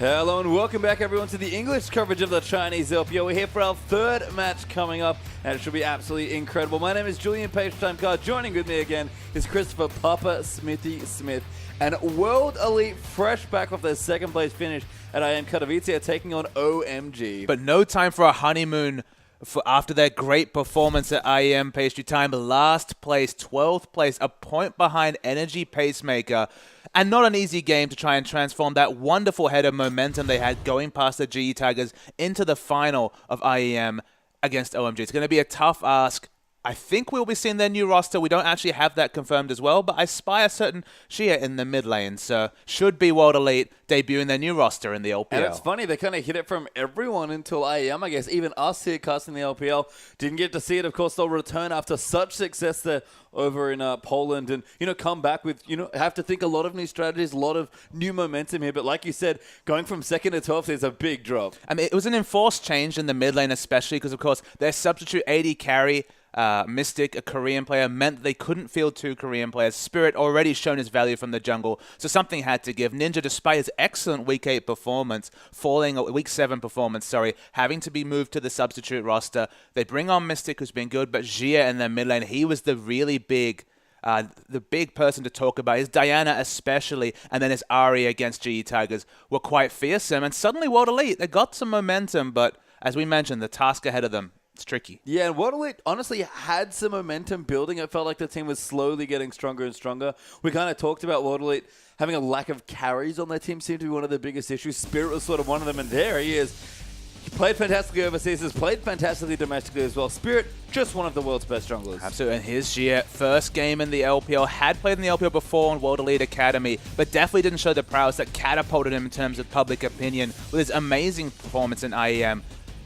Hello and welcome back everyone to the English coverage of the Chinese LPL. We're here for our third match coming up and it should be absolutely incredible. My name is Julian Page-Timecard. Joining with me again is Christopher Papa Smithy Smith. And World Elite fresh back off their second place finish at IM Katowice are taking on OMG. But no time for a honeymoon after their great performance at IEM Pastry Time. Last place, 12th place, a point behind Energy Pacemaker. And not an easy game to try and transform that wonderful head of momentum they had going past the GE Tigers into the final of IEM against OMG. It's going to be a tough ask. I think we'll be seeing their new roster. We don't actually have that confirmed as well, but I spy a certain Shia in the mid lane, so should be World Elite debuting their new roster in the LPL. And it's funny, they kind of hit it from everyone until IEM, I guess. Even us here casting the LPL didn't get to see it. Of course, they'll return after such success there over in Poland and, come back with, have to think a lot of new strategies, a lot of new momentum here. But like you said, going from 2nd to 12th is a big drop. I mean, it was an enforced change in the mid lane especially because, of course, their substitute AD carry, Mystic, a Korean player, meant that they couldn't field 2 Korean players. Spirit already shown his value from the jungle, so something had to give. Ninja, despite his excellent Week 8 performance, Week 7 performance, having to be moved to the substitute roster. They bring on Mystic, who's been good, but Jia in their mid lane, he was the really big the big person to talk about. His Diana especially, and then his Ari against GE Tigers were quite fearsome, and suddenly World Elite, they got some momentum, but as we mentioned, the task ahead of them, it's tricky. Yeah, and World Elite honestly had some momentum building. It felt like the team was slowly getting stronger and stronger. We kind of talked about World Elite having a lack of carries on their team seemed to be one of the biggest issues. Spirit was sort of one of them, and there he is. He played fantastically overseas, has played fantastically domestically as well. Spirit, just one of the world's best junglers. Absolutely, and here's Jia, first game in the LPL, had played in the LPL before in World Elite Academy, but definitely didn't show the prowess that catapulted him in terms of public opinion with his amazing performance in IEM.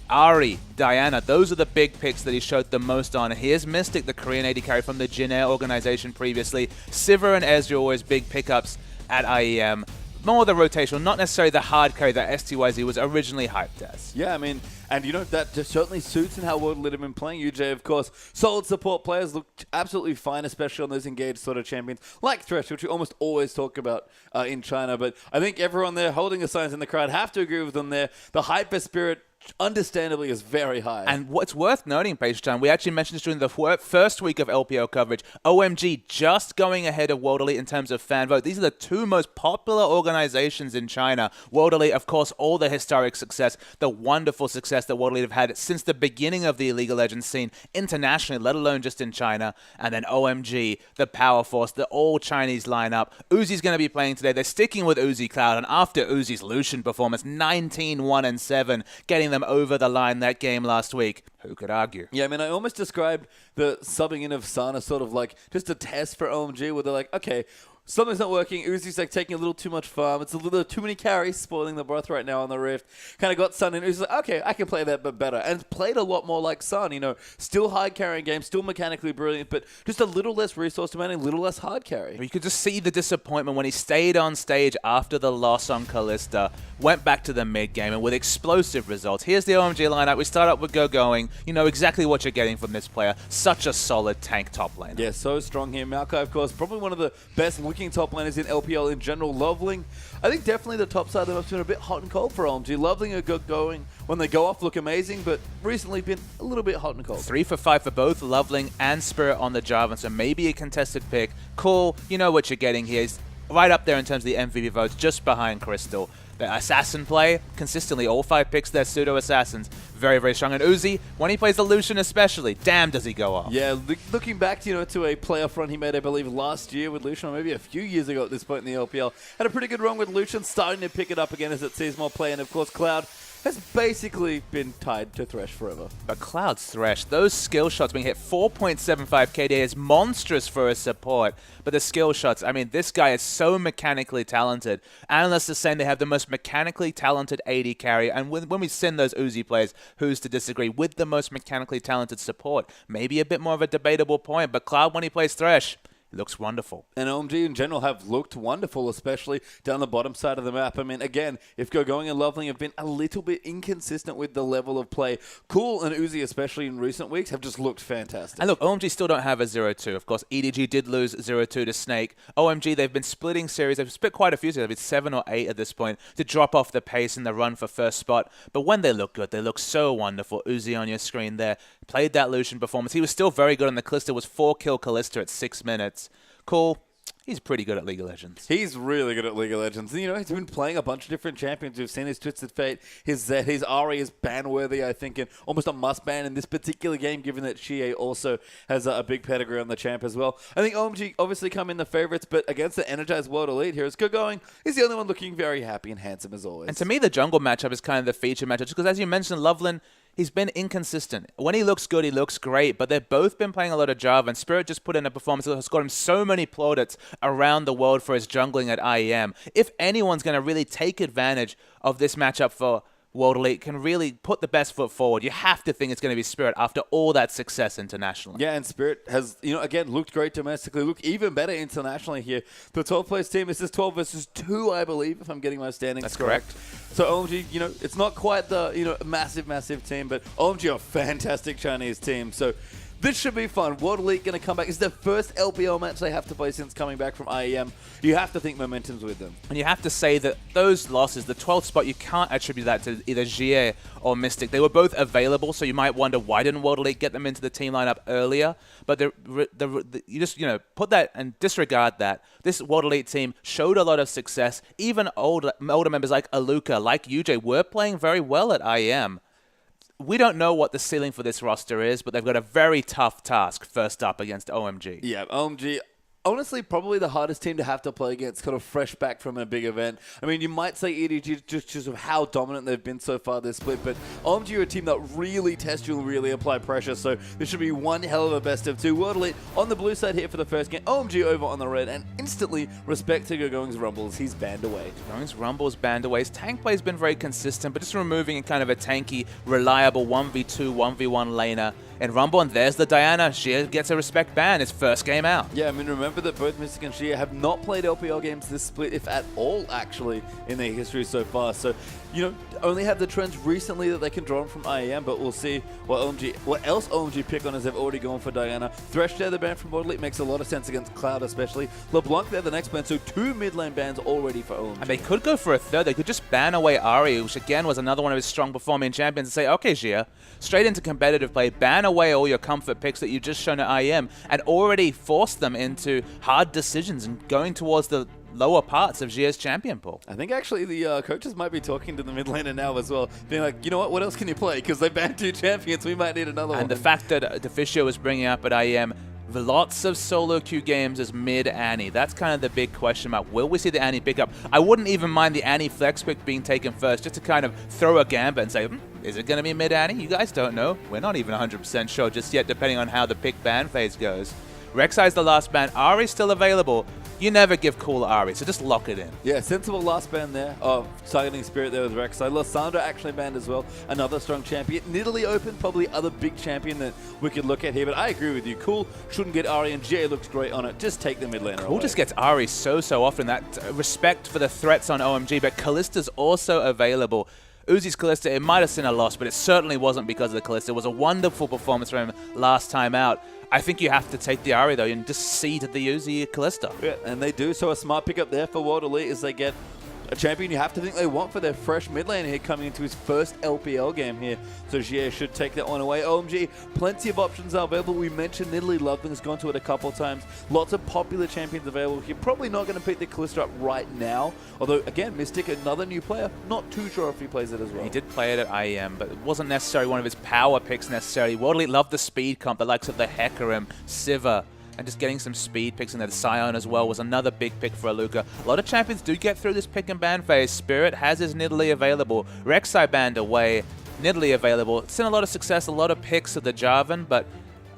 Ari, Diana, those are the big picks that he showed the most on. Here's Mystic, the Korean AD carry from the Jin Air organization previously. Sivir and Ezreal always big pickups at IEM. More the rotational, not necessarily the hard carry that STYZ was originally hyped as. Yeah, I mean, and that just certainly suits in how World Elite have been playing. UJ, of course, solid support players look absolutely fine, especially on those engaged sort of champions like Thresh, which we almost always talk about in China. But I think everyone there holding the signs in the crowd have to agree with them there. The hype for Spirit understandably is very high. And what's worth noting, Page Time, we actually mentioned this during the first week of LPL coverage, OMG just going ahead of World Elite in terms of fan vote. These are the 2 most popular organizations in China. World Elite, of course, all the historic success, the wonderful success that World Elite have had since the beginning of the League of Legends scene internationally, let alone just in China. And then OMG, the Power Force, the all-Chinese lineup. Uzi's going to be playing today. They're sticking with Uzi Cloud, and after Uzi's Lucian performance, 19-1-7, getting them over the line that game last week. Who could argue? Yeah, I mean, I almost described the subbing in of Sun as sort of like just a test for OMG where they're like, okay, something's not working. Uzi's like taking a little too much farm. It's a little too many carries spoiling the breath right now on the Rift. Kind of got Sun in. Uzi's like, okay, I can play that but better. And played a lot more like Sun, still hard carrying game, still mechanically brilliant, but just a little less resource demanding, a little less hard carry. You could just see the disappointment when he stayed on stage after the loss on Kalista, went back to the mid game, and with explosive results. Here's the OMG lineup. We start up with Going. You know exactly what you're getting from this player. Such a solid tank top laner. Yeah, so strong here. Maokai, of course, probably one of the best looking top laners in LPL in general. Loveling, I think definitely the top side of them has been a bit hot and cold for OMG. Loveling are Going. When they go off, look amazing, but recently been a little bit hot and cold. 3 for 5 for both Loveling and Spirit on the Jarvan, so maybe a contested pick. Cool, you know what you're getting here. He's right up there in terms of the MVP votes, just behind Crystal. The assassin play, consistently, all 5 picks, they're pseudo-assassins. Very, very strong. And Uzi, when he plays the Lucian especially, damn does he go off. Yeah, looking back to a playoff run he made, I believe, last year with Lucian, or maybe a few years ago at this point in the LPL. Had a pretty good run with Lucian, starting to pick it up again as it sees more play. And of course, Cloud has basically been tied to Thresh forever. But Cloud's Thresh, those skill shots being hit, 4.75 KDA is monstrous for a support. But the skill shots, I mean, this guy is so mechanically talented. Analysts are saying they have the most mechanically talented AD carry. And when we send those Uzi players, who's to disagree, with the most mechanically talented support? Maybe a bit more of a debatable point. But Cloud, when he plays Thresh, It looks wonderful. And OMG in general have looked wonderful, especially down the bottom side of the map. I mean, again, if Going and Loveling have been a little bit inconsistent with the level of play, Cool and Uzi, especially in recent weeks, have just looked fantastic. And look, OMG still don't have a 0-2. Of course, EDG did lose 0-2 to Snake. OMG, they've been splitting series. They've split quite a few series. They've been 7 or 8 at this point to drop off the pace in the run for first spot. But when they look good, they look so wonderful. Uzi on your screen there. Played that Lucian performance. He was still very good on the Kalista. Was 4-kill Kalista at 6 minutes. Cool. He's pretty good at League of Legends. He's really good at League of Legends. And, he's been playing a bunch of different champions. We've seen his Twisted Fate, his Zed, his Ahri is ban-worthy, I think, and almost a must-ban in this particular game, given that Xie also has a big pedigree on the champ as well. I think OMG obviously come in the favorites, but against the energized World Elite heroes, Going is the only one looking very happy and handsome as always. And to me, the jungle matchup is kind of the feature matchup, because as you mentioned, Loveland, he's been inconsistent. When he looks good, he looks great, but they've both been playing a lot of Java, and Spirit just put in a performance that has got him so many plaudits around the world for his jungling at IEM. If anyone's going to really take advantage of this matchup for World Elite, can really put the best foot forward, you have to think it's going to be Spirit after all that success internationally. Yeah, and Spirit has, again, looked great domestically, looked even better internationally here. The 12th place team, this is 12 versus 2, I believe, if I'm getting my standings That's correct. So OMG, it's not quite the, massive team, but OMG are a fantastic Chinese team. So this should be fun. World Elite going to come back. It's their first LPL match they have to play since coming back from IEM. You have to think momentum's with them. And you have to say that those losses, the 12th spot, you can't attribute that to either Xie or Mystic. They were both available, so you might wonder why didn't World Elite get them into the team lineup earlier. But you just put that and disregard that. This World Elite team showed a lot of success. Even older members like Aluka, like UJ, were playing very well at IEM. We don't know what the ceiling for this roster is, but they've got a very tough task first up against OMG. Yeah, OMG, honestly, probably the hardest team to have to play against, kind of fresh back from a big event. I mean, you might say EDG just of how dominant they've been so far this split, but OMG are a team that really test you and really apply pressure, so this should be one hell of a best of 2. World Elite on the blue side here for the first game, OMG over on the red, and instantly respect to Going's Rumbles. He's banned away. Going's Rumbles banned away. His tank play's been very consistent, but just removing kind of a tanky, reliable 1v2, 1v1 laner in Rumble, and there's the Diana. She gets a respect ban. His first game out. Yeah, I mean, remember that both Mystic and Xie have not played LPL games this split, if at all, actually, in their history so far. So, only have the trends recently that they can draw on from IEM, but we'll see what else OMG pick on as they've already gone for Diana. Thresh there, the ban from World Elite, makes a lot of sense against Cloud especially. LeBlanc there, the next ban, so 2 mid lane bans already for OMG. And they could go for a third. They could just ban away Ahri, which again was another one of his strong performing champions, and say, okay, Xia, straight into competitive play, ban away all your comfort picks that you've just shown at IEM, and already force them into hard decisions and going towards the lower parts of Xia's champion pool. I think actually the coaches might be talking to the mid laner now as well, being like, what else can you play? Because they banned 2 champions, we might need another one. And the fact that Deficio was bringing up at IEM lots of solo queue games as mid Annie. That's kind of the big question mark. Will we see the Annie pick up? I wouldn't even mind the Annie flex pick being taken first, just to kind of throw a gambit and say, is it going to be mid Annie? You guys don't know. We're not even 100% sure just yet, depending on how the pick ban phase goes. Rek'Sai's the last ban. Ahri's still available. You never give cool Ahri, so just lock it in. Yeah, sensible last ban there. Targeting Spirit there with Rek'Sai. Lysandra actually banned as well. Another strong champion. Nidalee open, probably other big champion that we could look at here, but I agree with you. Cool shouldn't get Ahri, and Jay looks great on it. Just take the mid laner Cool away. just gets Ahri so often. That respect for the threats on OMG, but Kallista's also available. Uzi's Kalista, it might have seen a loss, but it certainly wasn't because of the Kalista. It was a wonderful performance from him last time out. I think you have to take the Ahri, though, and just cede the Uzi Kalista. Yeah, and they do, so a smart pickup there for World Elite as they get a champion you have to think they want for their fresh mid laner here coming into his first LPL game here. So Xie should take that one away. OMG, plenty of options are available. We mentioned Nidalee Loveling has gone to it a couple of times. Lots of popular champions available. You're probably not going to pick the Kalista up right now. Although, again, Mystic, another new player. Not too sure if he plays it as well. He did play it at IEM, but it wasn't necessarily one of his power picks necessarily. World Elite loved the speed comp, the likes of the Hecarim, Sivir, and just getting some speed picks in there. The Scion as well was another big pick for Aluka. A lot of champions do get through this pick and ban phase. Spirit has his Nidalee available. Rek'Sai banned away. Nidalee available. It's seen a lot of success, a lot of picks of the Jarvan, but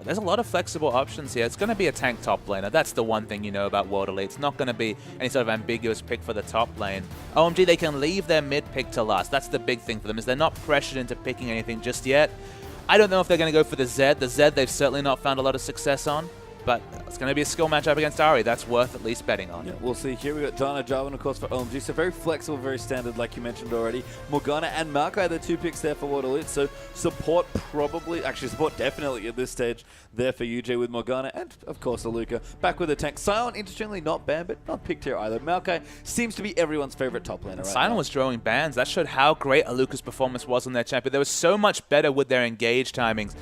there's a lot of flexible options here. It's going to be a tank top laner. That's the one thing you know about World Elite. It's not going to be any sort of ambiguous pick for the top lane. OMG, they can leave their mid pick to last. That's the big thing for them, is they're not pressured into picking anything just yet. I don't know if they're going to go for the Zed. The Zed they've certainly not found a lot of success on. but it's going to be a skill matchup against Ari. That's worth at least betting on. Yeah, we'll see. Here we got Dana Jarvan, of course, for OMG. So very flexible, very standard, like you mentioned already. Morgana and Maokai, the 2 picks there for World Elite. So support support definitely at this stage there for UJ with Morgana and, of course, Aluka. Back with the tank. Sion, interestingly, not banned, but not picked here either. Maokai seems to be everyone's favorite top laner right Sion now. was drawing bans. That showed how great Aluka's performance was on their champion. They were so much better with their engage timings.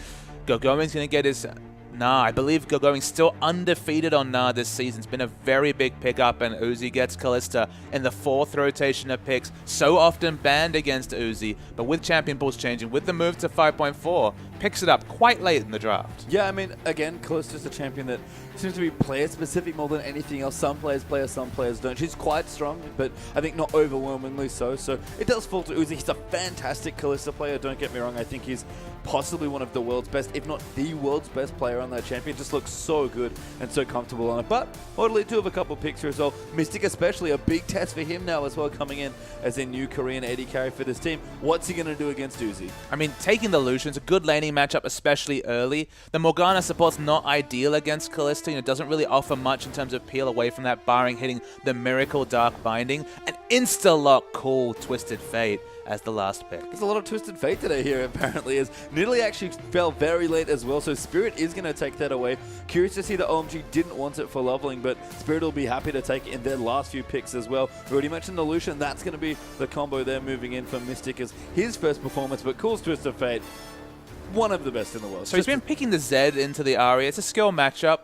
Gogoing's going to get his... Nah, I believe Gogoing's still undefeated on Nah this season. It's been a very big pickup, and Uzi gets Kalista in the 4th rotation of picks. So often banned against Uzi, but with champion pools changing, with the move to 5.4, picks it up quite late in the draft. Yeah, I mean, again, Kalista's a champion that seems to be player-specific more than anything else. Some players play her, some players don't. She's quite strong, but I think not overwhelmingly so. So it does fall to Uzi. He's a fantastic Kalista player, don't get me wrong. I think he's possibly one of the world's best, if not the world's best player on that champion. Just looks so good and so comfortable on it. But World do have a couple picks here as well. Mystic especially, a big test for him now as well, coming in as a new Korean AD carry for this team. What's he going to do against Uzi? I mean, taking the Lucian's a good laning matchup, especially early. The Morgana support's not ideal against Kalista. It doesn't really offer much in terms of peel away from that, barring hitting the Miracle Dark Binding. An insta-lock cool Twisted Fate as the last pick. There's a lot of Twisted Fate today here, apparently, as Nidalee actually fell very late as well, so Spirit is going to take that away. Curious to see that OMG didn't want it for leveling, but Spirit will be happy to take it in their last few picks as well. We already mentioned the Lucian. That's going to be the combo there moving in for Mystic as his first performance, but Cool's Twisted Fate, one of the best in the world. So he's been picking the Zed into the Ahri. It's a skill matchup.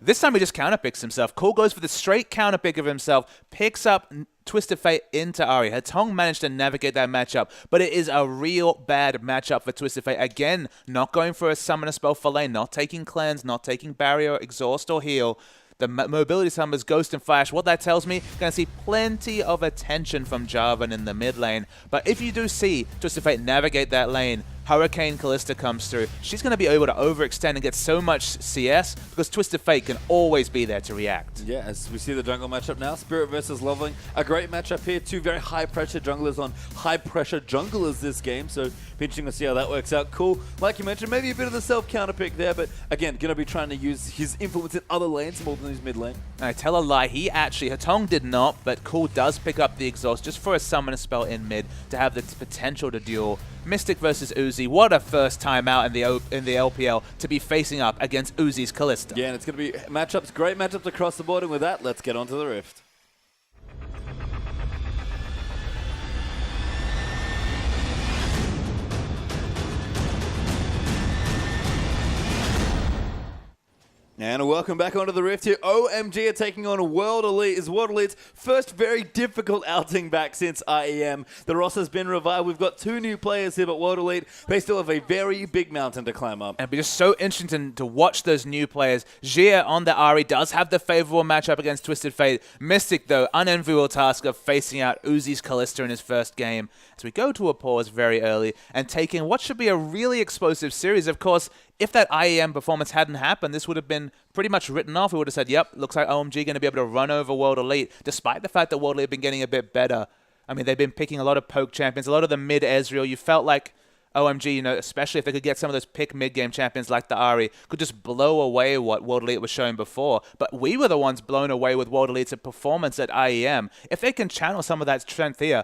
This time he just counterpicks himself. Cool goes for the straight counterpick of himself, picks up Twisted Fate into Ahri. Hatong managed to navigate that matchup, but it is a real bad matchup for Twisted Fate. Again, not going for a summoner spell for lane, not taking cleanse, not taking barrier, exhaust, or heal. The mobility summons Ghost and Flash. What that tells me, going to see plenty of attention from Jarvan in the mid lane. But if you do see Twisted Fate navigate that lane, Hurricane Kalista comes through. She's going to be able to overextend and get so much CS because Twisted Fate can always be there to react. Yeah, as we see the jungle matchup now, Spirit versus Loveling. A great matchup here. 2 very high-pressure junglers on high-pressure junglers this game, so be interesting to see how that works out. Cool. Like you mentioned, maybe a bit of the self-counter pick there, but again, going to be trying to use his influence in other lanes more than his mid lane. I tell a lie, Hatong did not, but Cool does pick up the exhaust just for a summoner spell in mid to have the potential to duel. Mystic versus Uzi, what a first time out in the LPL to be facing up against Uzi's Kalista. Yeah, and it's going to be matchups, great matchups across the board, and with that, let's get on to the Rift. And welcome back onto the Rift here. OMG are taking on World Elite. Is World Elite's first very difficult outing back since IEM. The roster's been revived. We've got 2 new players here, but World Elite, they still have a very big mountain to climb up. And it'll be just so interesting to watch those new players. Jia on the Ahri does have the favorable matchup against Twisted Fate. Mystic, though, unenviable task of facing out Uzi's Kalista in his first game. As we go to a pause very early and taking what should be a really explosive series. Of course, if that IEM performance hadn't happened, this would have been pretty much written off. We would have said, yep, looks like OMG going to be able to run over World Elite, despite the fact that World Elite have been getting a bit better. I mean, they've been picking a lot of poke champions, a lot of the mid-Ezreal. You felt like OMG, especially if they could get some of those pick mid-game champions like the Ahri, could just blow away what World Elite was showing before. But we were the ones blown away with World Elite's performance at IEM. If they can channel some of that strength here,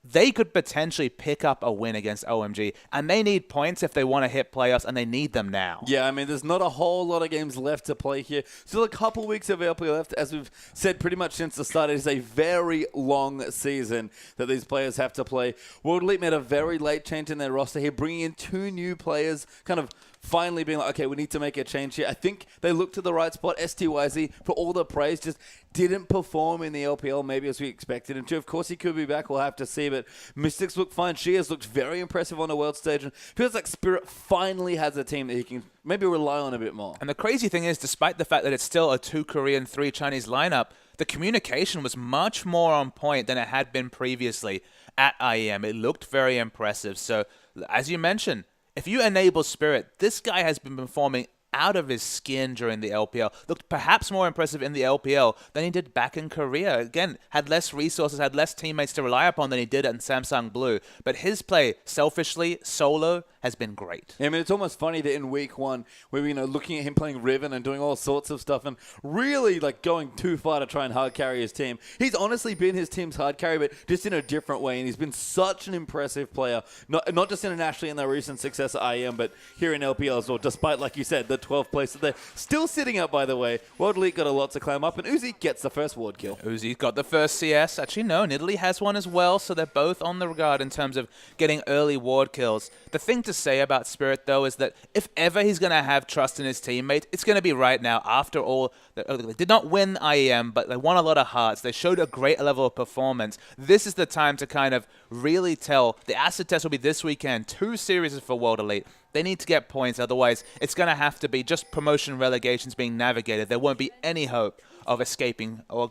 they could potentially pick up a win against OMG, and they need points if they want to hit playoffs, and they need them now. Yeah, I mean, there's not a whole lot of games left to play here. Still a couple weeks of LPL left. As we've said pretty much since the start, it is a very long season that these players have to play. World Elite made a very late change in their roster here, bringing in 2 new players, kind of finally being like, okay, we need to make a change here. I think they looked to the right spot. STYZ, for all the praise, just didn't perform in the LPL maybe as we expected him to. Of course, he could be back. We'll have to see. But Mystics look fine. She has looked very impressive on the world stage. And feels like Spirit finally has a team that he can maybe rely on a bit more. And the crazy thing is, despite the fact that it's still a 2 Korean, 3 Chinese lineup, the communication was much more on point than it had been previously at IEM. It looked very impressive. So, as you mentioned, if you enable Spirit, this guy has been performing out of his skin during the LPL. Looked perhaps more impressive in the LPL than he did back in Korea. Again, had less resources, had less teammates to rely upon than he did at Samsung Blue. But his play, selfishly, solo, has been great. Yeah, I mean, it's almost funny that in week 1, we were, looking at him playing Riven and doing all sorts of stuff and really, going too far to try and hard carry his team. He's honestly been his team's hard carry, but just in a different way, and he's been such an impressive player, not just internationally in their recent success at IEM, but here in LPL as well, despite, like you said, the 12th place that they're still sitting at, by the way. World Elite got a lot to climb up, and Uzi gets the first ward kill. Uzi got the first CS. Actually, no, Italy has one as well, so they're both on the regard in terms of getting early ward kills. The thing to say about Spirit, though, is that if ever he's going to have trust in his teammate, it's going to be right now. After all, they did not win IEM, but they won a lot of hearts. They showed a great level of performance. This is the time to kind of really tell. The acid test will be this weekend. 2 series for World Elite. They need to get points, otherwise it's going to have to be just promotion relegations being navigated. There won't be any hope of escaping or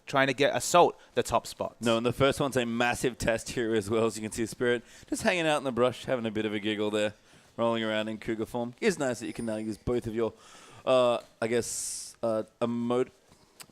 trying to get Assault the top spots. No, and the first one's a massive test here as well. As you can see, Spirit just hanging out in the brush, having a bit of a giggle there, rolling around in Cougar form. It's nice that you can now use both of your,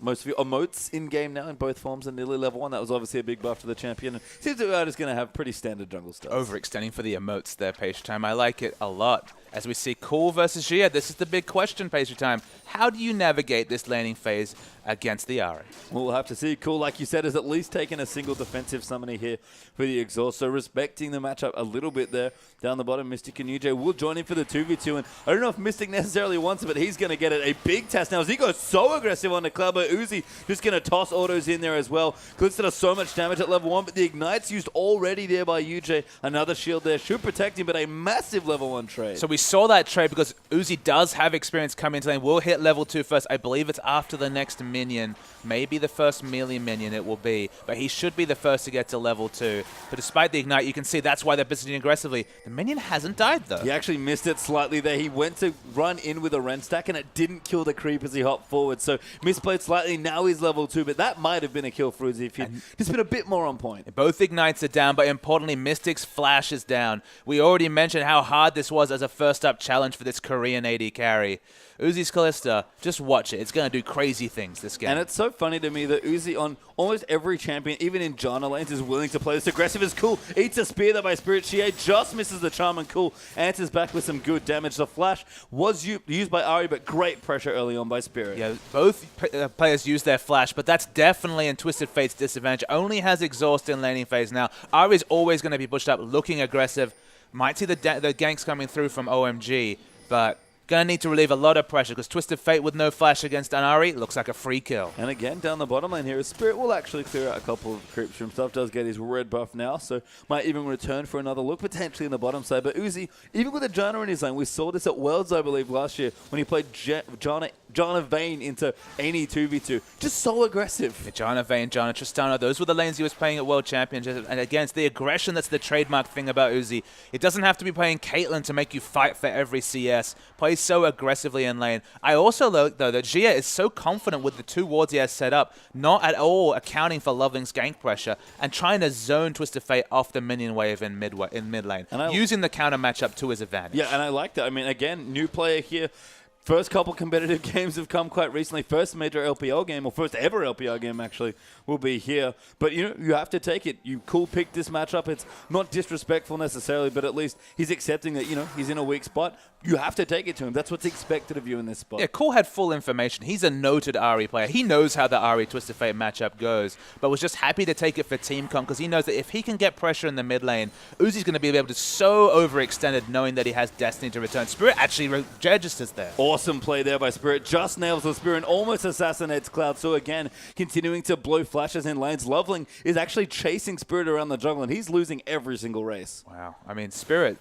most of your emotes in-game now in both forms in nearly level 1. That was obviously a big buff to the champion. And seems that we are just going to have pretty standard jungle stuff. Overextending for the emotes there, Page Time. I like it a lot. As we see Cool versus Gia, this is the big question, Page Time. How do you navigate this laning phase against the Ahri? Well, we'll have to see. Cool, like you said, has at least taken a single defensive summoner here for the exhaust. So respecting the matchup a little bit there. Down the bottom, Mystic and UJ will join in for the 2v2. And I don't know if Mystic necessarily wants it, but he's going to get it. A big test now as he goes so aggressive on the Cloud, but Uzi just going to toss autos in there as well. Glitz does so much damage at level 1, but the Ignite's used already there by UJ. Another shield there should protect him, but a massive level 1 trade. So we saw that trade because Uzi does have experience coming into lane. We'll hit level 2 first. I believe it's after the next minion. Maybe the first melee minion it will be. But he should be the first to get to level 2. But despite the Ignite, you can see that's why they're positioning aggressively. The minion hasn't died, though. He actually missed it slightly there. He went to run in with a Ren stack, and it didn't kill the creep as he hopped forward. So misplayed slightly. Now he's level 2. But that might have been a kill for Uzi if he'd just been a bit more on point. Both Ignites are down, but importantly, Mystic's Flash is down. We already mentioned how hard this was as a first-up challenge for this Korean AD carry. Uzi's Kalista, just watch it. It's going to do crazy things this game. And it's so funny to me that Uzi on almost every champion, even in Janna lanes, is willing to play this aggressive as Cool. Eats a spear there by Spirit. Shie just misses the charm, and Cool answers back with some good damage. The flash was used by Ahri, but great pressure early on by Spirit. Yeah, both players use their flash, but that's definitely in Twisted Fate's disadvantage. Only has exhaust in laning phase now. Ahri's always going to be pushed up, looking aggressive. Might see the ganks coming through from OMG, but going to need to relieve a lot of pressure because Twisted Fate with no flash against an Ahri looks like a free kill. And again, down the bottom lane here, Spirit will actually clear out a couple of creeps from stuff. Does get his red buff now, so might even return for another look, potentially in the bottom side. But Uzi, even with a Janna in his lane, we saw this at Worlds, I believe, last year when he played Janna Vayne into any 2v2. Just so aggressive. Yeah, Janna Vayne, Janna Tristana, those were the lanes he was playing at World Championships. And again, it's the aggression that's the trademark thing about Uzi. It doesn't have to be playing Caitlyn to make you fight for every CS. Plays so aggressively in lane. I also like, though, that Gia is so confident with the 2 wards he has set up, not at all accounting for Loveling's gank pressure, and trying to zone Twisted Fate off the minion wave in mid lane, using the counter matchup to his advantage. Yeah, and I like that. I mean, again, new player here. First couple competitive games have come quite recently. First major LPL game, or first ever LPL game actually, will be here. But you have to take it. You cool picked this matchup. It's not disrespectful necessarily, but at least he's accepting that, he's in a weak spot. You have to take it to him. That's what's expected of you in this spot. Yeah, Cool had full information. He's a noted Ahri player. He knows how the Ahri Twisted Fate matchup goes, but was just happy to take it for team comp because he knows that if he can get pressure in the mid lane, Uzi's going to be able to so overextended knowing that he has Destiny to return. Spirit actually registers there. Awesome play there by Spirit. Just nails the Spirit and almost assassinates Cloud. So again, continuing to blow flashes in lanes. Loveling is actually chasing Spirit around the jungle, and he's losing every single race. Wow. I mean, Spirit,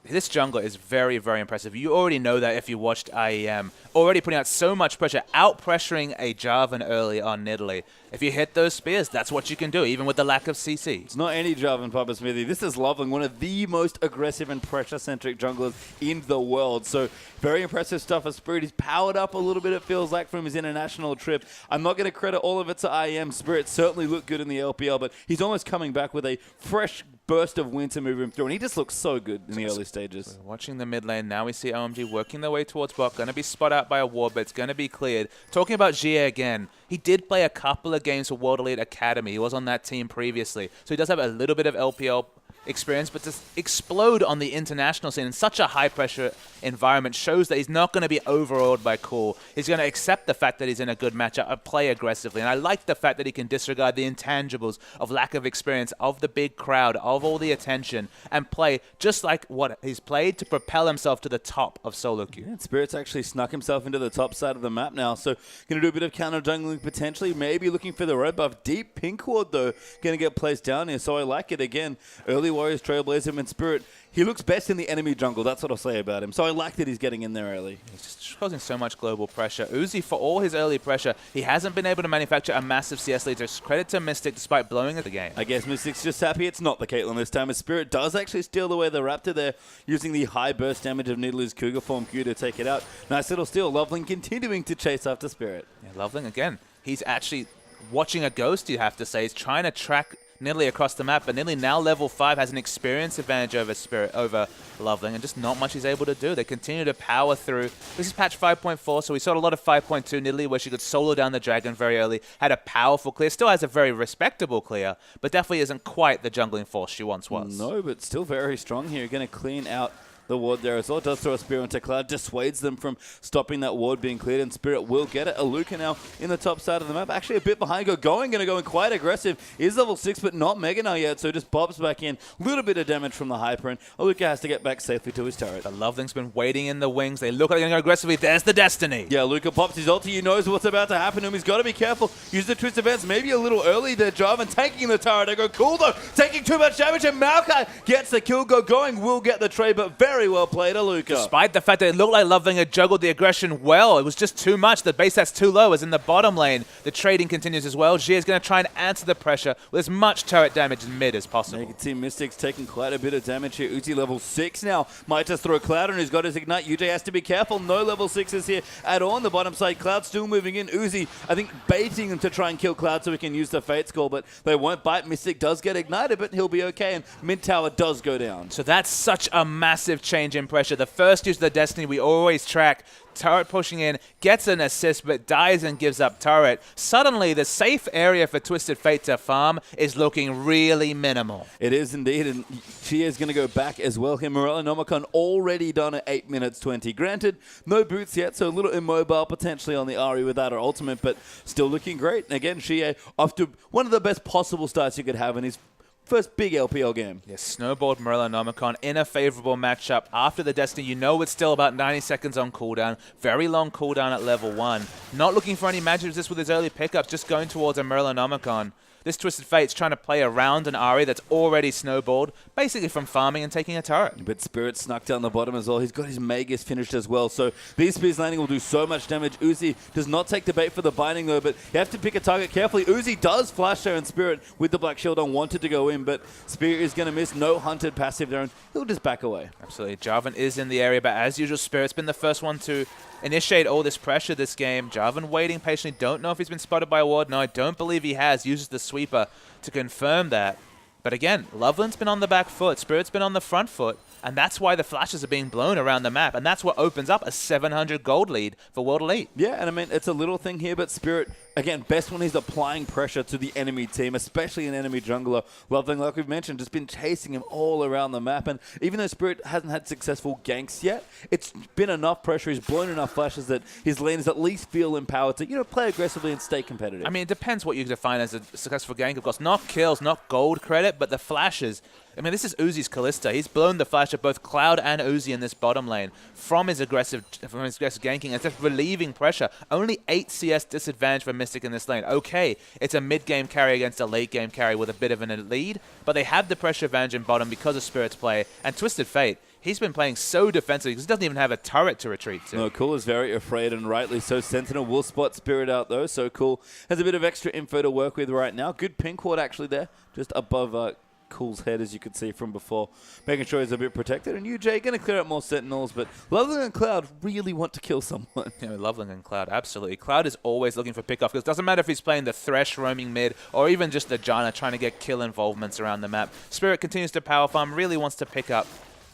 this jungler is very, very impressive. You already know that if you watched IEM. Already putting out so much pressure, out-pressuring a Jarvan early on Nidalee. If you hit those spears, that's what you can do, even with the lack of CC. It's not any Jarvan, Papa Smithy. This is Loveling, one of the most aggressive and pressure-centric junglers in the world. So very impressive stuff for Spirit. He's powered up a little bit, it feels like, from his international trip. I'm not going to credit all of it to IEM. Spirit certainly looked good in the LPL, but he's almost coming back with a fresh burst of wind to move him through, and he just looks so good in the early stages. Watching the mid lane, now we see OMG working their way towards bot. Going to be spot out by a ward, but it's going to be cleared. Talking about Jie again, he did play a couple of games for World Elite Academy. He was on that team previously, so he does have a little bit of LPL experience, but to explode on the international scene in such a high-pressure environment shows that he's not going to be overawed by Cool. He's going to accept the fact that he's in a good matchup and play aggressively. And I like the fact that he can disregard the intangibles of lack of experience, of the big crowd, of all the attention, and play just like what he's played to propel himself to the top of solo queue. Yeah, Spirit's actually snuck himself into the top side of the map now, so going to do a bit of counter jungling potentially, maybe looking for the red buff. Deep pink ward, though, going to get placed down here, so I like it again. Early Warriors Trailblazer and Spirit, he looks best in the enemy jungle. That's what I'll say about him. So I like that he's getting in there early. He's just causing so much global pressure. Uzi, for all his early pressure, he hasn't been able to manufacture a massive CS lead. So credit to Mystic despite blowing at the game. I guess Mystic's just happy it's not the Caitlyn this time, as Spirit does actually steal away the Raptor there, using the high burst damage of Nidalee's Cougar form Q to take it out. Nice little steal. Loveling continuing to chase after Spirit. Yeah, Loveling, again, he's actually watching a ghost, you have to say. He's trying to track Nidalee across the map, but Nidalee now level 5 has an experience advantage over Spirit, over Loveling, and just not much he's able to do. They continue to power through. This is patch 5.4, so we saw a lot of 5.2 Nidalee where she could solo down the dragon very early, had a powerful clear, still has a very respectable clear, but definitely isn't quite the jungling force she once was. No, but still very strong here. Going to clean out the ward there as well. Does throw a spear into Cloud, dissuades them from stopping that ward being cleared, and Spirit will get it. Aluka now in the top side of the map, actually a bit behind, going to go in quite aggressive. Is level 6, but not Mega now yet, so just pops back in. Little bit of damage from the Hyper, and Aluka has to get back safely to his turret. The Loveling's been waiting in the wings. They look like they're going to go aggressively. There's the Destiny. Yeah, Aluka pops his ulti. He knows what's about to happen to him. He's got to be careful. Use the Twist Events maybe a little early there, Jarvan taking the turret. They go cool though, taking too much damage, and Maokai gets the kill. Going will get the trade, but very well played, Aluka. Despite the fact that it looked like Loveling had juggled the aggression well, it was just too much. The base stats too low as in the bottom lane. The trading continues as well. Jie is going to try and answer the pressure with as much turret damage in mid as possible. You can see Mystic's taking quite a bit of damage here. Uzi level 6 now. Might just throw Cloud on, who's got his Ignite. UJ has to be careful. No level 6s here at all on the bottom side. Cloud still moving in. Uzi, I think, baiting him to try and kill Cloud so he can use the Fate Skull, but they won't bite. Mystic does get ignited, but he'll be okay, and mid tower does go down. So that's such a massive change in pressure. The first use of the Destiny we always track. Turret pushing in, gets an assist, but dies and gives up turret. Suddenly, the safe area for Twisted Fate to farm is looking really minimal. It is indeed, and she is going to go back as well here. Morella Nomicon already done at 8 minutes 20. Granted, no boots yet, so a little immobile potentially on the Ahri without her ultimate, but still looking great. And again, she off to one of the best possible starts you could have in his first big LPL game. Yes, snowballed Morella Nomicon in a favorable matchup. After the Destiny, you know it's still about 90 seconds on cooldown. Very long cooldown at level 1. Not looking for any magic resist with his early pickups, just going towards a Morella Nomicon. This Twisted Fate's trying to play around an Ahri that's already snowballed, basically from farming and taking a turret. But Spirit snuck down the bottom as well. He's got his Magus finished as well. So these spears landing will do so much damage. Uzi does not take the bait for the binding though, but you have to pick a target carefully. Uzi does flash there, and Spirit with the Black Shield on wanted to go in, but Spirit is going to miss. No hunted passive there, and he'll just back away. Absolutely. Jarvan is in the area, but as usual, Spirit's been the first one to initiate all this pressure this game. Jarvan waiting patiently. Don't know if he's been spotted by a ward. No, I don't believe he has. Uses the sweeper to confirm that. But again, Loveland's been on the back foot. Spirit's been on the front foot. And that's why the flashes are being blown around the map. And that's what opens up a 700 gold lead for World Elite. Yeah, and I mean, it's a little thing here, but Spirit, again, best when he's applying pressure to the enemy team, especially an enemy jungler. Loveling, like we've mentioned, just been chasing him all around the map. And even though Spirit hasn't had successful ganks yet, it's been enough pressure. He's blown enough flashes that his laners at least feel empowered to, play aggressively and stay competitive. I mean, it depends what you define as a successful gank. Of course, not kills, not gold credit, but the flashes. I mean, this is Uzi's Kalista. He's blown the flash of both Cloud and Uzi in this bottom lane from his aggressive ganking. It's just relieving pressure. Only 8 CS disadvantage for Mystic in this lane. Okay, it's a mid-game carry against a late-game carry with a bit of a lead, but they have the pressure advantage in bottom because of Spirit's play. And Twisted Fate, he's been playing so defensively because he doesn't even have a turret to retreat to. No, Cool is very afraid, and rightly so. Sentinel will spot Spirit out, though, so Cool has a bit of extra info to work with right now. Good pink ward, actually, there, just above Cool's head, as you could see from before, making sure he's a bit protected. And UJ going to clear up more Sentinels, but Loveling and Cloud really want to kill someone. Yeah, Loveling and Cloud, absolutely. Cloud is always looking for pickoff, because it doesn't matter if he's playing the Thresh roaming mid, or even just the Janna trying to get kill involvements around the map. Spirit continues to power farm, really wants to pick up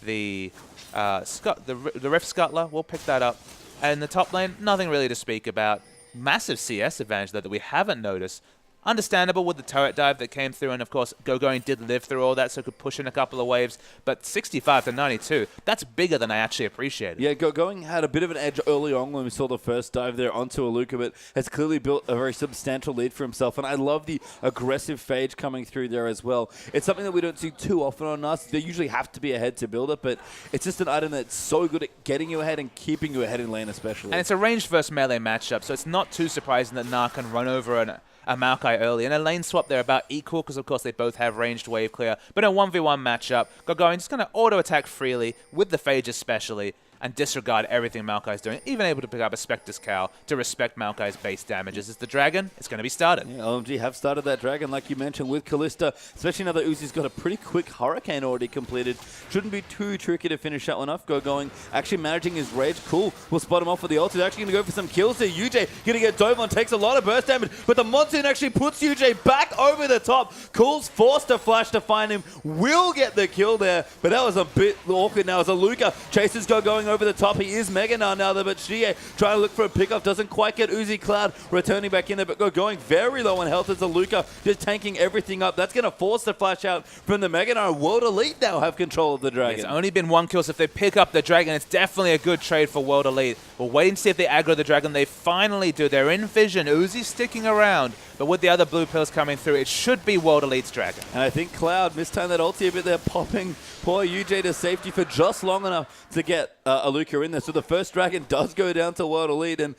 the Rift Scuttler. We'll pick that up. And in the top lane, nothing really to speak about. Massive CS advantage, though, that we haven't noticed. Understandable with the turret dive that came through, and of course, Gogoing did live through all that, so could push in a couple of waves. But 65 to 92, that's bigger than I actually appreciated. Yeah, Gogoing had a bit of an edge early on when we saw the first dive there onto Aluka, but has clearly built a very substantial lead for himself. And I love the aggressive phage coming through there as well. It's something that we don't see too often on us. They usually have to be ahead to build it, but it's just an item that's so good at getting you ahead and keeping you ahead in lane especially. And it's a ranged versus melee matchup, so it's not too surprising that Na can run over a Maokai early. And a lane swap, they're about equal because, of course, they both have ranged wave clear. But in a 1v1 matchup, Gogoing just going to auto-attack freely, with the Phage especially, and disregard everything Maokai's doing. Even able to pick up a Spectre's Cowl to respect Maokai's base damages. Is the Dragon? It's going to be started. Yeah, OMG have started that Dragon, like you mentioned, with Kalista. Especially now that Uzi's got a pretty quick Hurricane already completed. Shouldn't be too tricky to finish that one off. Gogoing actually managing his rage. Cool. We'll spot him off with the ult. He's actually going to go for some kills there. UJ going to get dove on, takes a lot of burst damage, but the Mortune actually puts UJ back over the top. Cool's forced to flash to find him. Will get the kill there, but that was a bit awkward now as Aluka chases Gogoing over the top. He is Mega now, but Shie trying to look for a pickoff, doesn't quite get Uzi. Cloud returning back in there, but going very low on health as Aluka just tanking everything up. That's going to force the flash out from the Mega Knight. World Elite now have control of the Dragon. It's only been one kill, so if they pick up the Dragon, it's definitely a good trade for World Elite. We'll wait and see if they aggro the Dragon. They finally do. They're in vision. Uzi sticking around, but with the other blue pills coming through, it should be World Elite's Dragon. And I think Cloud mistimed that ulti a bit there, popping poor UJ to safety for just long enough to get Aluka in there. So the first Dragon does go down to World Elite, and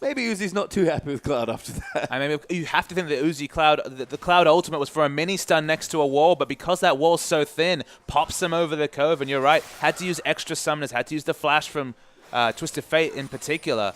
maybe Uzi's not too happy with Cloud after that. I mean, you have to think that Uzi Cloud, the Cloud ultimate was for a mini stun next to a wall, but because that wall's so thin, pops them over the cove, and you're right, had to use extra summoners, had to use the flash from Twisted Fate in particular.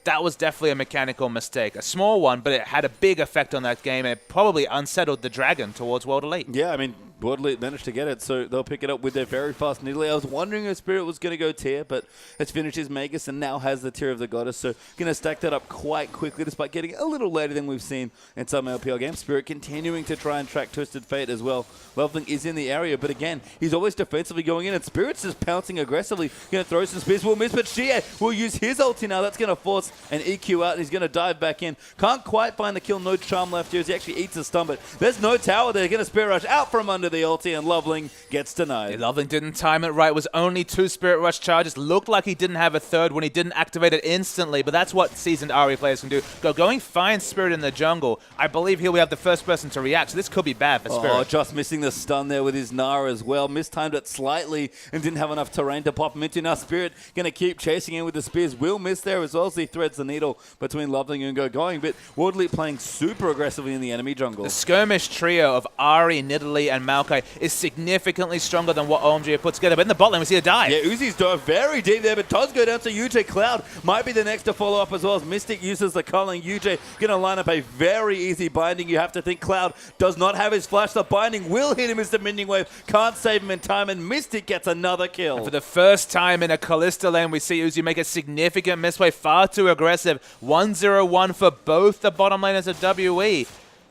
That was definitely a mechanical mistake. A small one, but it had a big effect on that game, and it probably unsettled the Dragon towards World Elite. Yeah, I mean, World Elite managed to get it, so they'll pick it up with their very fast Nidalee. I was wondering if Spirit was going to go tier, but it's finished his Magus and now has the tier of the Goddess, so going to stack that up quite quickly despite getting a little later than we've seen in some LPL games. Spirit continuing to try and track Twisted Fate as well. Loveling is in the area, but again, he's always defensively going in, and Spirit's just pouncing aggressively. Going to throw some spears, will miss, but Shie will use his ulti now. That's going to force an EQ out, and he's going to dive back in. Can't quite find the kill, no charm left here as he actually eats a stun, but there's no tower there. Going to Spirit Rush out from under the ulti, and Loveling gets denied. Yeah, Loveling didn't time it right. It was only 2 Spirit Rush charges. Looked like he didn't have a third when he didn't activate it instantly, but that's what seasoned Ahri players can do. Going fine Spirit in the jungle. I believe he'll have the first person to react, so this could be bad for Spirit. Oh, just missing the stun there with his Nara as well. Mistimed it slightly and didn't have enough terrain to pop him into. Now Spirit going to keep chasing in with the spears. Will miss there as well as he threads the needle between Loveling and Gogoing, but World Elite playing super aggressively in the enemy jungle. The skirmish trio of Ahri, Nidalee, and Maokai is significantly stronger than what OMG have put together. But in the bot lane, we see a dive. Yeah, Uzi's dove very deep there, but does go down to UJ. Cloud might be the next to follow up as well as Mystic uses the culling. UJ going to line up a very easy binding. You have to think Cloud does not have his flash. The binding will hit him as the minion wave. Can't save him in time, and Mystic gets another kill. And for the first time in a Kalista lane, we see Uzi make a significant misplay. Far too aggressive. 1-0-1 for both the bottom laners of WE.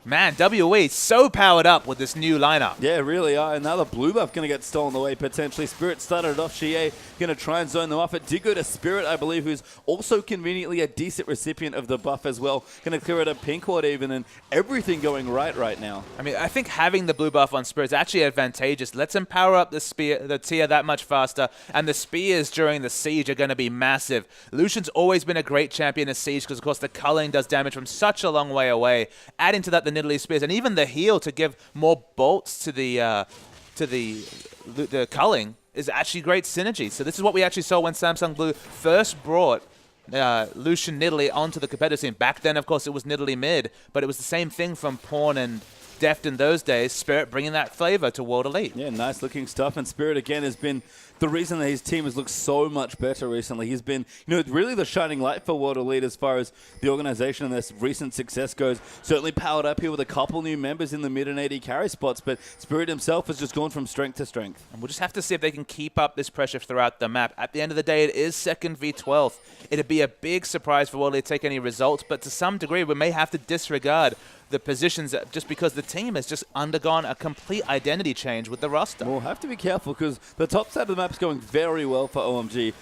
Man, WE so powered up with this new lineup. Yeah, really are. Another blue buff going to get stolen away potentially. Spirit started it off. Shie going to try and zone them off. It did go to Spirit, I believe, who's also conveniently a decent recipient of the buff as well. Going to clear it a pink ward even, and everything going right now. I mean, I think having the blue buff on Spirit is actually advantageous. Lets him power up the tier that much faster, and the spears during the siege are going to be massive. Lucian's always been a great champion in siege because, of course, the culling does damage from such a long way away. Adding to that the Nidalee spears and even the heal to give more bolts to the culling is actually great synergy. So this is what we actually saw when Samsung Blue first brought Lucian Nidalee onto the competitive scene. Back then, of course, it was Nidalee mid, but it was the same thing from Pawn and deft in those days. Spirit bringing that flavor to World Elite. Yeah, nice looking stuff. And Spirit, again, has been the reason that his team has looked so much better recently. He's been, really the shining light for World Elite as far as the organization and their recent success goes. Certainly powered up here with a couple new members in the mid and AD carry spots, but Spirit himself has just gone from strength to strength. And we'll just have to see if they can keep up this pressure throughout the map. At the end of the day, it is 2nd v 12th. It'd be a big surprise for World Elite to take any results, but to some degree, we may have to disregard the positions just because the team has just undergone a complete identity change with the roster. We'll have to be careful because the top side of the map is going very well for OMG.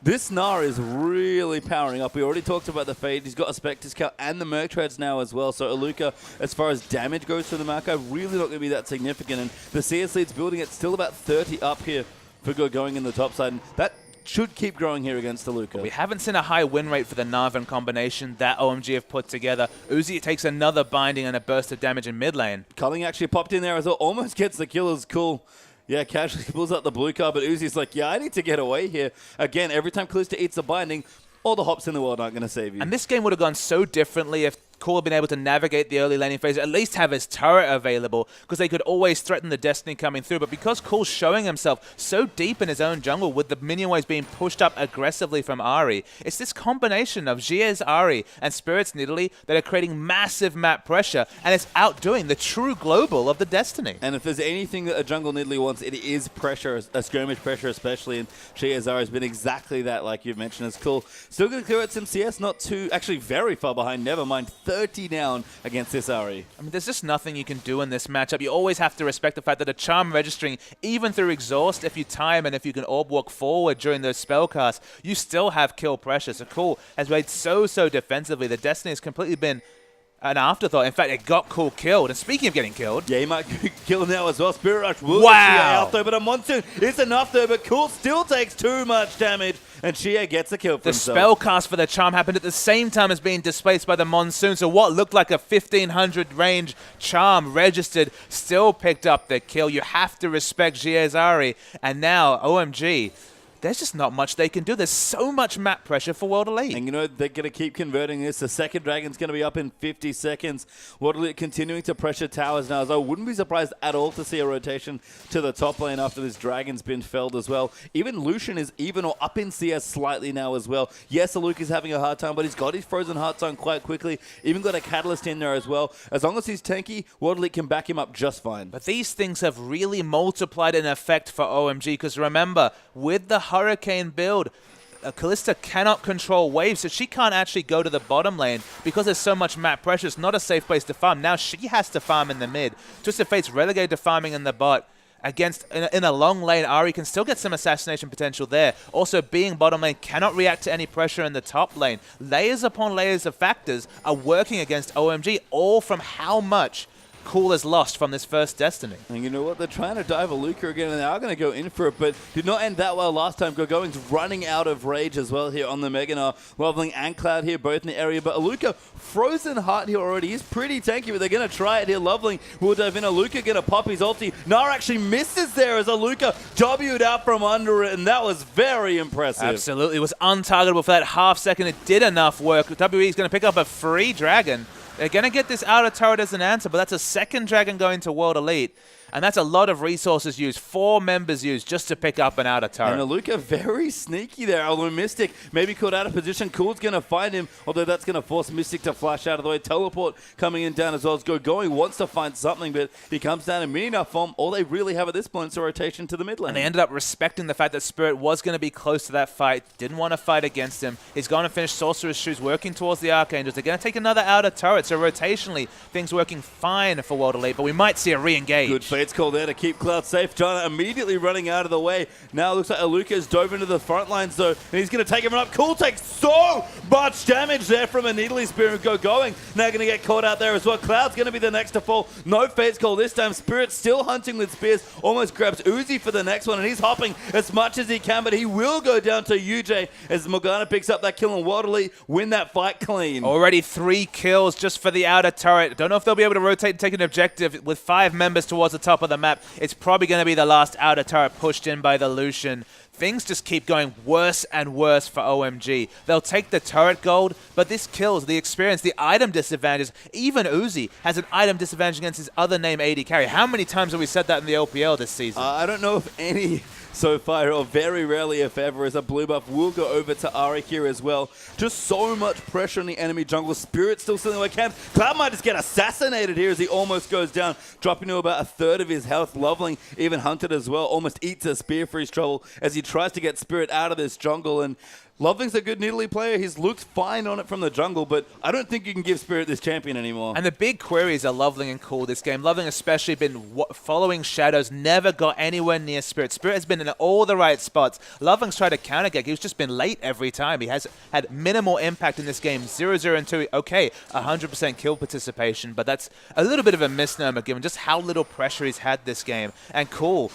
This Gnar is really powering up. We already talked about the Fade. He's got a Spectre Scout and the Merc Treads now as well. So Aluka, as far as damage goes for the Mako, really not going to be that significant. And the CS lead's building it still about 30 up here for going in the top side. And that should keep growing here against Aluka. We haven't seen a high win rate for the Narvan combination that OMG have put together. Uzi takes another binding and a burst of damage in mid lane. Culling actually popped in there as well. Almost gets the kill. Is cool. Yeah, casually pulls out the blue card, but Uzi's like, yeah, I need to get away here. Again, every time Calista eats a binding, all the hops in the world aren't going to save you. And this game would have gone so differently if Cool had been able to navigate the early laning phase, at least have his turret available, because they could always threaten the Destiny coming through. But because Cool's showing himself so deep in his own jungle with the minion waves being pushed up aggressively from Ahri, it's this combination of Gia's Ahri and Spirit's Nidalee that are creating massive map pressure, and it's outdoing the true global of the Destiny. And if there's anything that a jungle Nidalee wants, it is pressure, a skirmish pressure especially, and Gia's Ahri has been exactly that, like you've mentioned. It's cool. Still going to clear out some CS, not too, actually very far behind, never mind. 30 down against this Ahri. I mean, there's just nothing you can do in this matchup. You always have to respect the fact that a charm registering, even through exhaust, if you time and if you can orb walk forward during those spell casts, you still have kill pressure. So Cool has played so defensively. The Destiny has completely been an afterthought. In fact, it got Cool killed. And speaking of getting killed... Yeah, he might kill now as well. Spirit Rush will wow. get Shia out though, but a Monsoon is enough though, but Cool still takes too much damage, and Shia gets the kill for himself. The spell cast for the charm happened at the same time as being displaced by the Monsoon, so what looked like a 1500 range charm registered still picked up the kill. You have to respect Gia's Ahri, and now OMG... there's just not much they can do. There's so much map pressure for World Elite. And they're going to keep converting this. The second dragon's going to be up in 50 seconds. World Elite continuing to pressure towers now. So I wouldn't be surprised at all to see a rotation to the top lane after this dragon's been felled as well. Even Lucian is even or up in CS slightly now as well. Yes, Aluk is having a hard time, but he's got his Frozen Heart on quite quickly. Even got a Catalyst in there as well. As long as he's tanky, World Elite can back him up just fine. But these things have really multiplied in effect for OMG, because remember, with the Hurricane build, Kalista cannot control waves, so she can't actually go to the bottom lane because there's so much map pressure. It's not a safe place to farm. Now she has to farm in the mid. Twisted Fate's relegated to farming in the bot. Against in a long lane, Ahri can still get some assassination potential there. Also, being bottom lane cannot react to any pressure in the top lane. Layers upon layers of factors are working against OMG, all from how much Cool has lost from this first Destiny. And you know what? They're trying to dive Aluka again, and they are going to go in for it, but did not end that well last time. Gogoing's running out of rage as well here on the Mega Gnar. Leveling and Cloud here, both in the area, but Aluka, Frozen Heart here already. He's pretty tanky, but they're going to try it here. Leveling will dive in. Aluka going to pop his ulti. Gnar actually misses there as Aluka W'd out from under it, and that was very impressive. Absolutely. It was untargetable for that half second. It did enough work. WE is going to pick up a free dragon. They're going to get this outer turret as an answer, but that's a second dragon going to World Elite. And that's a lot of resources used, 4 members used just to pick up an outer turret. And Aluka very sneaky there, although Mystic maybe caught out of position. Cool's going to find him, although that's going to force Mystic to flash out of the way. Teleport coming in down as well as Going wants to find something, but he comes down in mini enough form. All they really have at this point is a rotation to the mid lane. And they ended up respecting the fact that Spirit was going to be close to that fight, didn't want to fight against him. He's going to finish Sorcerer's Shoes, working towards the Archangels. They're going to take another outer turret, so rotationally, things working fine for World Elite, but we might see a re-engage. Good Fate's call there to keep Cloud safe. Jana immediately running out of the way. Now it looks like Aluka's dove into the front lines though, and he's going to take him up. Cool takes so much damage there from a Nidalee Spirit going. Now going to get caught out there as well. Cloud's going to be the next to fall. No Fate's call this time. Spirit still hunting with spears. Almost grabs Uzi for the next one, and he's hopping as much as he can, but he will go down to UJ as Morgana picks up that kill and World Elite win that fight clean. Already 3 kills just for the outer turret. Don't know if they'll be able to rotate and take an objective with 5 members towards the top. top of the map. It's probably going to be the last outer turret pushed in by the Lucian. Things just keep going worse and worse for OMG. They'll take the turret gold, but this kills the experience, the item disadvantages. Even Uzi has an item disadvantage against his other name AD carry. How many times have we said that in the LPL this season? I don't know if any so far, or very rarely if ever, as a blue buff will go over to Ari here as well. Just so much pressure on the enemy jungle. Spirit still stealing away camps. Cloud might just get assassinated here as he almost goes down, dropping to about a third of his health. Loveling even hunted as well, almost eats a spear for his trouble as he tries to get Spirit out of this jungle. And Loveling's a good Nidalee player. He's looked fine on it from the jungle, but I don't think you can give Spirit this champion anymore. And the big queries are Loveling and Cool this game. Loveling especially been following shadows, never got anywhere near Spirit. Spirit has been in all the right spots. Loveling's tried to counter gag. He's just been late every time. He has had minimal impact in this game. 0-0 and 2. Okay, 100% kill participation, but that's a little bit of a misnomer given just how little pressure he's had this game. And Cool,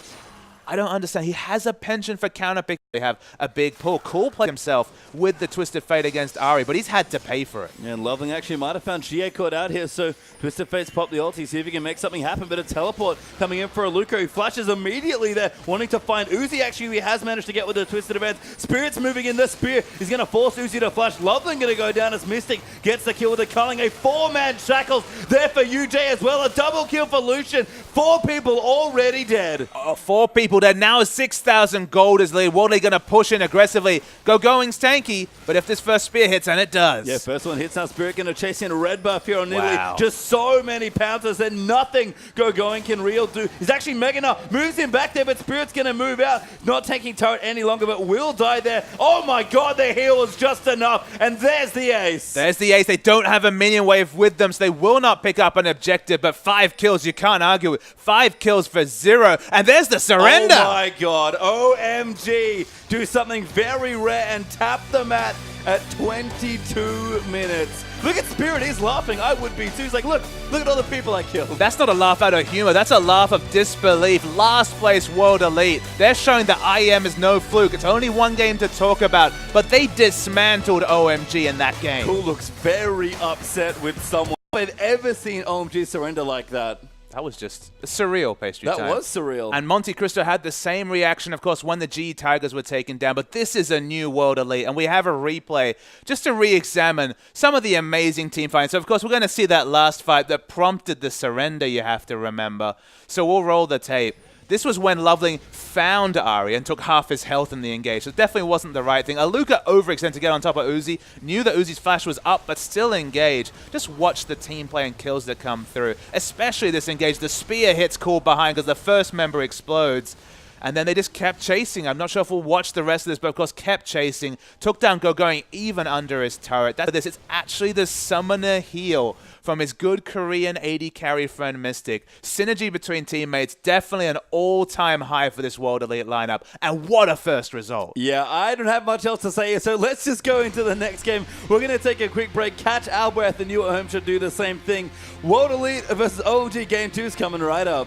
I don't understand. He has a penchant for counter pick. They have a big pull. Cool played himself with the Twisted Fate against Ari, but he's had to pay for it. Yeah, and Loveling actually might have found Jie caught out here, so Twisted Fate's pop the ulti, see if he can make something happen, but a teleport coming in for Aluko. He flashes immediately there, wanting to find Uzi. Actually, he has managed to get with the Twisted Advance. Spirit's moving in the spear. He's going to force Uzi to flash. Loveling going to go down as Mystic gets the kill with the culling. A 4-man shackles there for UJ as well. A double kill for Lucian. 4 people already dead. 4 people dead. Now 6,000 gold is lead. Wardley going to push in aggressively. Going's tanky, but if this first spear hits, and it does. Yeah, first one hits now. Spirit going to chase in red buff here on Nidalee. Wow. Just so many pouncers that nothing Going can real do. He's actually mega now. Moves him back there, but Spirit's going to move out. Not taking turret any longer, but will die there. Oh my god, the heal was just enough. And there's the ace. There's the ace. They don't have a minion wave with them, so they will not pick up an objective, but 5 kills, you can't argue with. 5 kills for 0. And there's the surrender. Oh my god. OMG. Do something very rare and tap the mat at 22 minutes. Look at Spirit, he's laughing. I would be too. He's like, look at all the people I killed. That's not a laugh out of humor. That's a laugh of disbelief. Last place World Elite. They're showing that IEM is no fluke. It's only one game to talk about, but they dismantled OMG in that game. Cool looks very upset with someone. I've ever seen OMG surrender like that. That was just surreal, Pastry Time. That was surreal. And Monte Cristo had the same reaction, of course, when the GE Tigers were taken down. But this is a new World Elite, and we have a replay just to re-examine some of the amazing team fights. So, of course, we're going to see that last fight that prompted the surrender, you have to remember. So we'll roll the tape. This was when Loveling found Ari and took half his health in the engage. So it definitely wasn't the right thing. Aluka overextended to get on top of Uzi. Knew that Uzi's flash was up, but still engaged. Just watch the team play and kills that come through. Especially this engage. The spear hits Cool behind because the first member explodes. And then they just kept chasing. I'm not sure if we'll watch the rest of this, but of course kept chasing. Took down Going even under his turret. It's actually the summoner heal from his good Korean AD carry friend Mystic. Synergy between teammates, definitely an all-time high for this World Elite lineup. And what a first result. Yeah, I don't have much else to say here, so let's just go into the next game. We're going to take a quick break, catch our breath, and you at home should do the same thing. World Elite versus OMG Game 2 is coming right up.